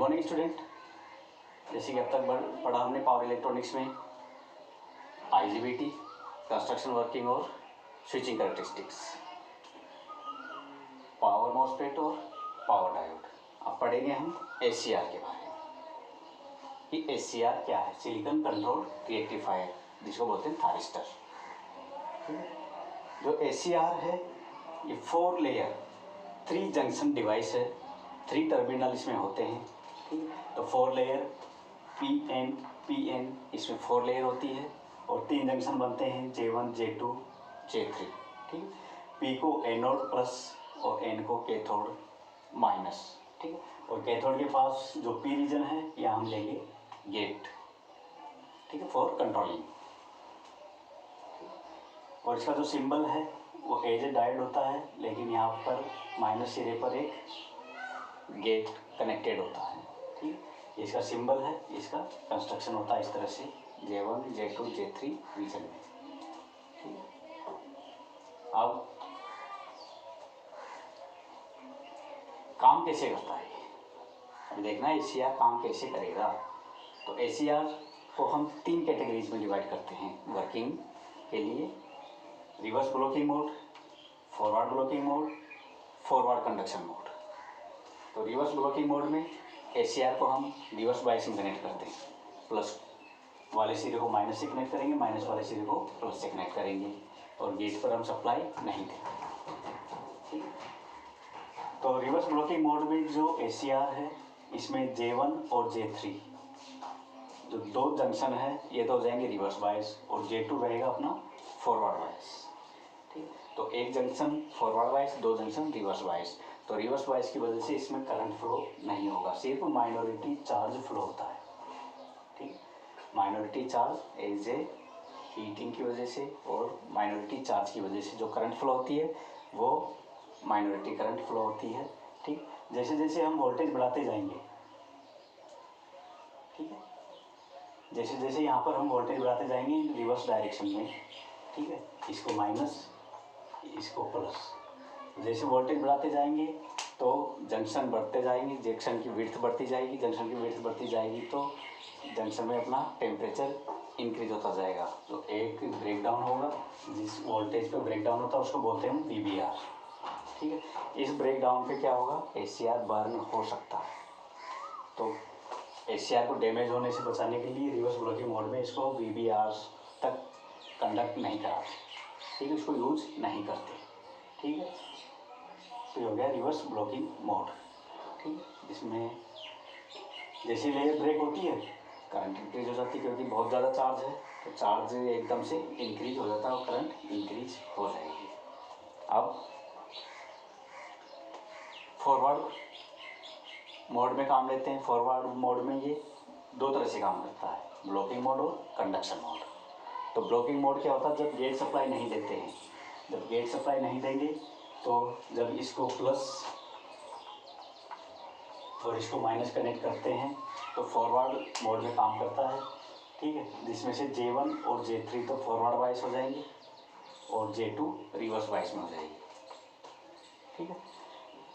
Morning student. जैसे कि अब तक पढ़ा हमने पावर इलेक्ट्रॉनिक्स में आईजीबीटी, कंस्ट्रक्शन वर्किंग और स्विचिंग कैरेक्टरिस्टिक्स, पावर मॉसफेट और पावर डायोड। अब पढ़ेंगे हम एचसीआर के बारे में कि एचसीआर क्या है। सिलिकॉन कंट्रोल रेक्टिफायर, जिसको बोलते हैं थारिस्टर। जो एचसीआर है ये 4 लेयर 3 जंक्शन डिवाइस है। 3 टर्मिनल इसमें होते हैं। तो 4 लेयर पीएन इसमें 4 लेयर होती है और 3 जंक्शन बनते हैं J1 J2 J3। ठीक, पी को एनोड प्लस और एन को कैथोड माइनस। ठीक है, और कैथोड के पास जो पी रीजन है यहाँ हम लेंगे गेट। ठीक है, फॉर कंट्रोलिंग। और इसका जो सिंबल है वो एज ए डायोड होता है, लेकिन यहाँ पर माइनस सिरे पर एक गेट कनेक्टेड होता है। ठीक, इसका सिंबल है, इसका कंस्ट्रक्शन होता है इस तरह से J1 J2 J3 रीजन में। अब काम कैसे करता है अभी देखना है एचसीआर काम कैसे करेगा। तो एचसीआर को हम 3 कैटेगरीज में डिवाइड करते हैं वर्किंग के लिए: reverse blocking mode, forward blocking mode, forward conduction mode. तो रिवर्स ब्लॉकिंग मोड में एचसीआर को हम रिवर्स बायस में कनेक्ट करते हैं। प्लस वाले सिरे को माइनस से कनेक्ट करेंगे, माइनस वाले सिरे को प्लस से कनेक्ट करेंगे और गेट पर हम सप्लाई नहीं देंगे। तो रिवर्स ब्लॉकिंग मोड में जो एचसीआर है इसमें J1 और J3 जो 2 जंक्शन है ये तो हो जाएंगे रिवर्स बायस और J2 रहेगा अपना फॉरवर्ड बायस। ठीक, तो एक junction forward bias, 2 junction reverse bias. तो रिवर्स बायस की वजह से इसमें करंट फ्लो नहीं होगा, सिर्फ माइनॉरिटी चार्ज फ्लो होता है। ठीक, minority charge as a heating की वजह से और माइनॉरिटी चार्ज की वजह से जो करंट फ्लो होती है वो माइनॉरिटी करंट फ्लो होती है। ठीक, जैसे जैसे हम वोल्टेज बढ़ाते जाएंगे, ठीक है, जैसे जैसे यहाँ पर हम वोल्टेज बढ़ाते जाएंगे रिवर्स डायरेक्शन में, ठीक है, इसको माइनस इसको प्लस, जैसे वोल्टेज बढ़ाते जाएंगे तो जंक्शन बढ़ते जाएंगे, जंक्शन की विड्थ बढ़ती जाएगी, जंक्शन की विड्थ बढ़ती जाएगी तो जंक्शन में अपना टेम्परेचर इंक्रीज होता जाएगा। तो एक ब्रेक डाउन होगा, जिस वोल्टेज पे ब्रेक डाउन होता है उसको बोलते हैं VBR। ठीक है, इस ब्रेक डाउन पे क्या होगा, एचसीआर बर्न हो सकता है। तो एचसीआर को डैमेज होने से बचाने के लिए रिवर्स ब्लॉकिंग मोड में इसको VBR तक कंडक्ट नहीं कराते। ठीक है, इसको यूज नहीं करते। ठीक है, तो हो गया रिवर्स ब्लॉकिंग मोड। ठीक है, जिसमें जैसे लेयर ब्रेक होती है करंट इंक्रीज हो जाती है, क्योंकि बहुत ज़्यादा चार्ज है तो चार्ज एकदम से इंक्रीज हो जाता है और करंट इंक्रीज हो जाएगी। अब फॉरवर्ड मोड में काम लेते हैं। फॉरवर्ड मोड में ये 2 तरह से काम करता है, ब्लॉकिंग मोड और कंडक्शन मोड। तो ब्लॉकिंग मोड क्या होता है, जब गेट सप्लाई नहीं देते हैं, जब गेट सप्लाई नहीं देंगे तो जब इसको प्लस और इसको माइनस कनेक्ट करते हैं तो फॉरवर्ड मोड में काम करता है। ठीक है, जिसमें से J1 और J3 तो फॉरवर्ड बायस हो जाएंगे और J2 रिवर्स बायस में हो जाएगी। ठीक है,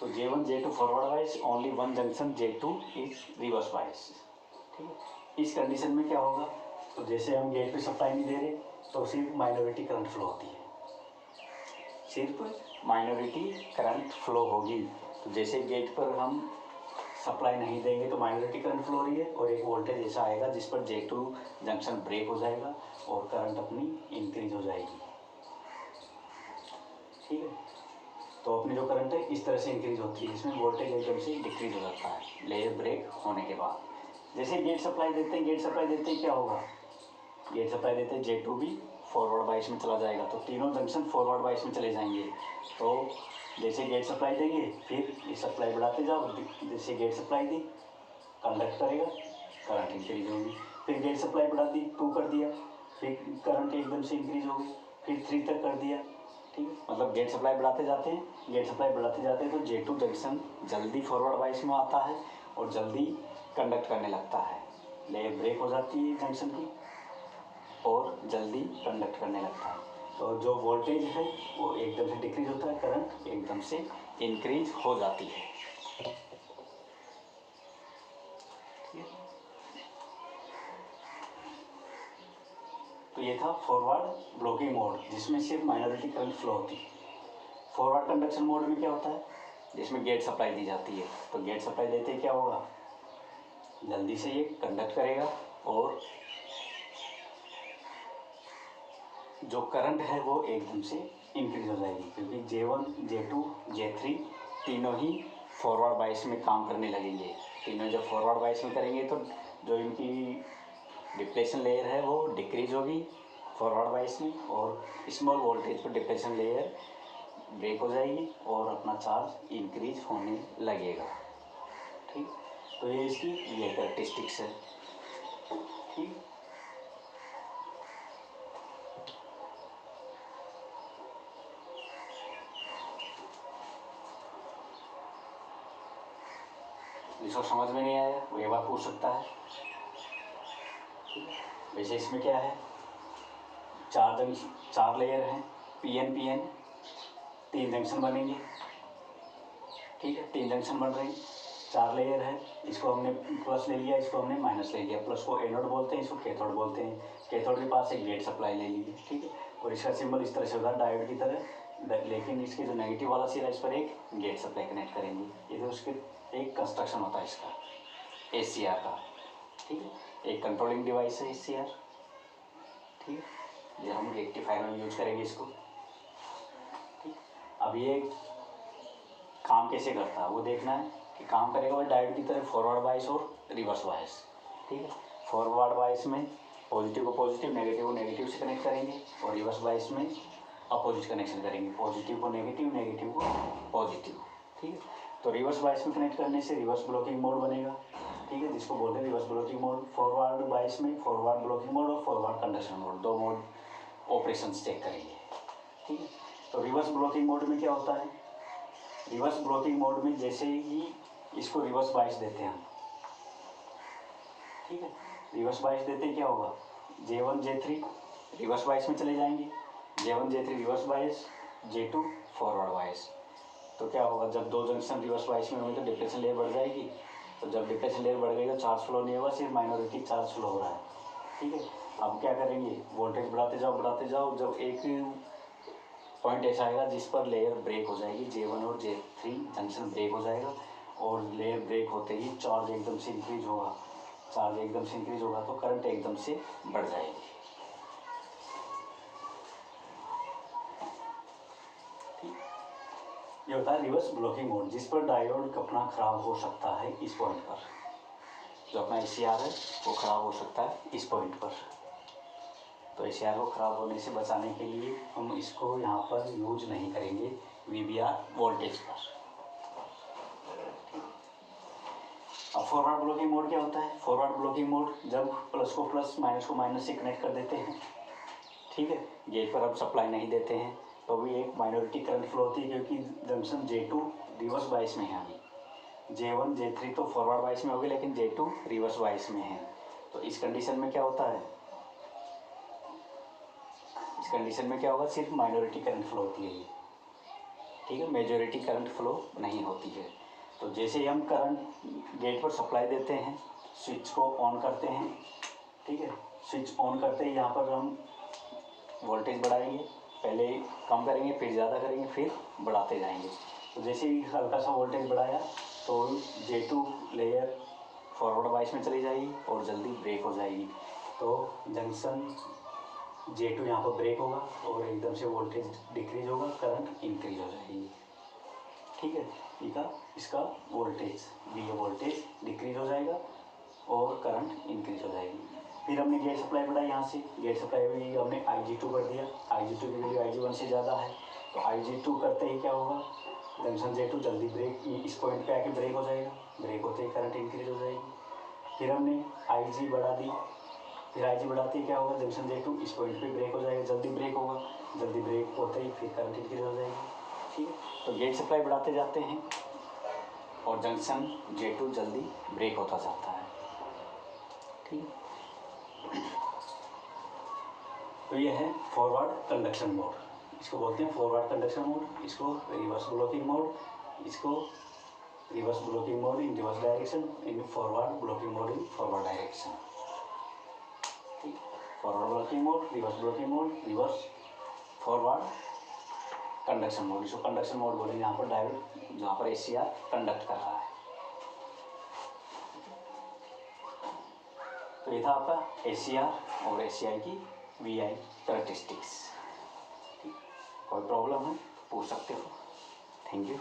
तो J1 J2 forward bias, only 1 junction J2 is reverse bias. ठीक है, इस कंडीशन में क्या होगा, तो जैसे हम गेट पे सप्लाई नहीं दे रहे तो सिर्फ माइनॉरिटी करंट फ्लो होती है, सिर्फ माइनॉरिटी करंट फ्लो होगी। तो जैसे गेट पर हम सप्लाई नहीं देंगे तो माइनॉरिटी करंट फ्लो हो रही है और एक वोल्टेज ऐसा आएगा जिस पर J2 जंक्शन ब्रेक हो जाएगा और करंट अपनी इंक्रीज हो जाएगी। ठीक है, तो अपनी जो करंट है इस तरह से इंक्रीज होती है, इसमें वोल्टेज एकदम से डिक्रीज हो जाता है लेयर ब्रेक होने के बाद। जैसे गेट सप्लाई देते हैं, गेट सप्लाई देते ही क्या होगा, गेट सप्लाई देते हैं J2 भी फॉरवर्ड बायस में चला जाएगा, तो तीनों जंक्शन फॉरवर्ड बायस में चले जाएंगे। तो जैसे गेट सप्लाई देंगे फिर ये सप्लाई बढ़ाते जाओ, जैसे गेट सप्लाई दी कंडक्ट करेगा, करंट इंक्रीज होगी, फिर गेट सप्लाई बढ़ा दी 2 कर दिया, फिर करंट एकदम से इंक्रीज होगी, फिर 3 तक कर दिया। ठीक है, मतलब गेट सप्लाई बढ़ाते जाते हैं, गेट सप्लाई बढ़ाते जाते हैं तो J2 जंक्शन जल्दी फॉरवर्ड बायस में आता है और जल्दी कंडक्ट करने लगता है, लेयर ब्रेक हो जाती है जंक्शन की और जल्दी कंडक्ट करने लगता है। तो जो वोल्टेज है वो एकदम से डिक्रीज होता है, करंट एकदम से इंक्रीज हो जाती है। ये था फॉरवर्ड ब्लॉकिंग मोड, जिसमें सिर्फ माइनॉरिटी करंट फ्लो होती है। फॉरवर्ड कंडक्शन मोड में क्या होता है, जिसमें गेट सप्लाई दी जाती है। तो गेट सप्लाई देते ही क्या होगा, जल्दी से ये कंडक्ट करेगा और जो करंट है वो एकदम से इंक्रीज हो जाएगी, क्योंकि J1, J2, J3 तीनों ही फॉरवर्ड बाइस में काम करने लगेंगे। तीनों जब फॉरवर्ड बाइस में करेंगे तो जो इनकी डिप्लेशन लेयर है वो डिक्रीज होगी फॉरवर्ड बाइस में, और स्मॉल वोल्टेज पर डिप्लेशन लेयर ब्रेक हो जाएगी और अपना चार्ज इंक्रीज होने लगेगा। ठीक, तो ये इसकी ये कैरेक्टरिस्टिक्स है। ठीक, जिसको समझ में नहीं आया वो ये बात पूछ सकता है। वैसे इसमें क्या है, चार लेयर हैं, PN तीन जंक्शन बनेंगे। ठीक है, तीन जंक्शन बन रहे हैं, चार लेयर है। इसको हमने प्लस ले लिया, इसको हमने माइनस ले लिया। प्लस को एनोड बोलते हैं, इसको कैथोड बोलते हैं। कैथोड के पास एक गेट सप्लाई ले लीजिए। ठीक है, और इसका सिंबल इस तरह से होता है डायोड की तरह, लेकिन इसके जो नेगेटिव वाला सिरा इस पर एक गेट सप्लाई कनेक्ट करेंगे। ये तो उसके एक कंस्ट्रक्शन होता है इसका ACR का। ठीक है, एक कंट्रोलिंग डिवाइस है ACR। ठीक है, ये हम रेक्टिफायर में यूज करेंगे इसको। ठीक, अब ये काम कैसे करता है वो देखना है कि काम करेगा वो डायोड की तरह फॉरवर्ड बाइस और रिवर्स बाइस। ठीक है, फॉरवर्ड बाइस में पॉजिटिव को पॉजिटिव, नेगेटिव को नेगेटिव से कनेक्ट करेंगे, और रिवर्स बाइस में अपोजिट कनेक्शन करेंगे, पॉजिटिव को नेगेटिव, नेगेटिव को पॉजिटिव। ठीक है, तो रिवर्स बाइस में कनेक्ट करने से रिवर्स ब्लॉकिंग मोड बनेगा। ठीक है, जिसको बोलते हैं रिवर्स ब्लॉकिंग मोड। फॉरवर्ड बाइस में फॉरवर्ड ब्लॉकिंग मोड और फॉरवर्ड कंडक्शन मोड, दो मोड ऑपरेशन चेक करेंगे। ठीक है, तो रिवर्स ब्लॉकिंग मोड में क्या होता है, रिवर्स ब्लॉकिंग मोड में जैसे ही इसको रिवर्स बाइस देते हैं हम, ठीक है, रिवर्स बाइस देते ही क्या होगा, J1, J3 रिवर्स बाइस में चले जाएंगे, J1, J3 reverse bias, J2 forward बाइस। तो क्या होगा, जब दो जंक्शन रिवर्स बाइस में होंगे तो डिप्लेशन लेयर बढ़ जाएगी। तो जब डिप्लेशन लेयर बढ़ गई तो चार्ज फ्लो नहीं होगा, सिर्फ माइनॉरिटी चार्ज फ्लो हो रहा है। ठीक है, अब क्या करेंगे, वोल्टेज बढ़ाते जाओ, जब एक पॉइंट ऐसा आएगा जिस पर लेयर ब्रेक हो जाएगी, J1 और J3 जंक्शन ब्रेक हो जाएगा, और लेयर ब्रेक होते ही चार्ज एकदम से इंक्रीज होगा। चार्ज एकदम से इंक्रीज होगा तो करंट एकदम से बढ़ जाएगी। ठीक, ये होता है रिवर्स ब्लॉकिंग मोड, जिस पर डायोड अपना खराब हो सकता है इस पॉइंट पर। जो अपना ACR है वो खराब हो सकता है इस पॉइंट पर। तो ACR को ख़राब होने से बचाने के लिए हम इसको यहाँ पर यूज नहीं करेंगे VBR वोल्टेज पर। अब फॉरवर्ड ब्लॉकिंग मोड क्या होता है, फॉरवर्ड ब्लॉकिंग मोड जब प्लस को प्लस, माइनस को माइनस से कनेक्ट कर देते हैं। ठीक है, गेट पर अब सप्लाई नहीं देते हैं तो भी एक माइनॉरिटी करंट फ्लो होती है, क्योंकि जंक्शन J2 रिवर्स बाइस में है अभी। J1, J3 तो फॉरवर्ड बाइस में हो गए, लेकिन J2 रिवर्स बाइस में है। तो इस कंडीशन में क्या होता है, इस कंडीशन में क्या होगा, सिर्फ माइनॉरिटी करंट फ्लो होती है ये। ठीक है, मेजॉरिटी करंट फ्लो नहीं होती है। तो जैसे ही हम करंट गेट पर सप्लाई देते हैं, स्विच को ऑन करते हैं। ठीक है, स्विच ऑन करते ही यहाँ पर हम वोल्टेज बढ़ाएंगे, पहले कम करेंगे, फिर ज़्यादा करेंगे, फिर बढ़ाते जाएंगे। तो जैसे ही हल्का सा वोल्टेज बढ़ाया तो J2 लेयर फॉरवर्ड बाइस में चली जाएगी और जल्दी ब्रेक हो जाएगी। तो जंक्शन J2 यहाँ पर ब्रेक होगा और एकदम से वोल्टेज डिक्रीज होगा, करंट इंक्रीज हो जाएगी। ठीक है, इसका वोल्टेज VA वोल्टेज डिक्रीज हो जाएगा और करंट इंक्रीज हो जाएगी। फिर हमने गेट सप्लाई बढ़ाई, यहाँ से गेट सप्लाई भी हमने IG2 कर दिया। IG2 की वैल्यू IG1 से ज़्यादा है, तो IG2 करते ही क्या होगा, जंक्शन J2 जल्दी ब्रेक, इस पॉइंट पे आके ब्रेक हो जाएगा। ब्रेक होते ही करंट इंक्रीज हो जाएगी। फिर हमने IG बढ़ा दी, फिर IG बढ़ाते ही क्या होगा, जंक्शन J2 इस पॉइंट पे ब्रेक हो जाएगा, जल्दी ब्रेक होगा। जल्दी ब्रेक होते ही फिर करंट इंक्रीज हो जाएगी। ठीक है, तो गेट सप्लाई बढ़ाते जाते हैं और जंक्शन J2 जल्दी ब्रेक होता जाता है। ठीक है, तो ये है फॉरवर्ड कंडक्शन मोड, इसको बोलते हैं फॉरवर्ड कंडक्शन मोड, इसको रिवर्स ब्लॉकिंग मोड, इसको reverse blocking mode in reverse direction, in forward blocking mode in forward direction. ठीक, forward blocking mode, reverse forward conduction mode. इसको कंडक्शन मोड बोलेंगे यहाँ पर डायोड जहाँ पर ACR कंडक्ट कर रहा है। तो ये था आपका ACR और ACI की VI कैरेक्टरिस्टिक्स। कोई प्रॉब्लम है पूछ सकते हो। Thank you.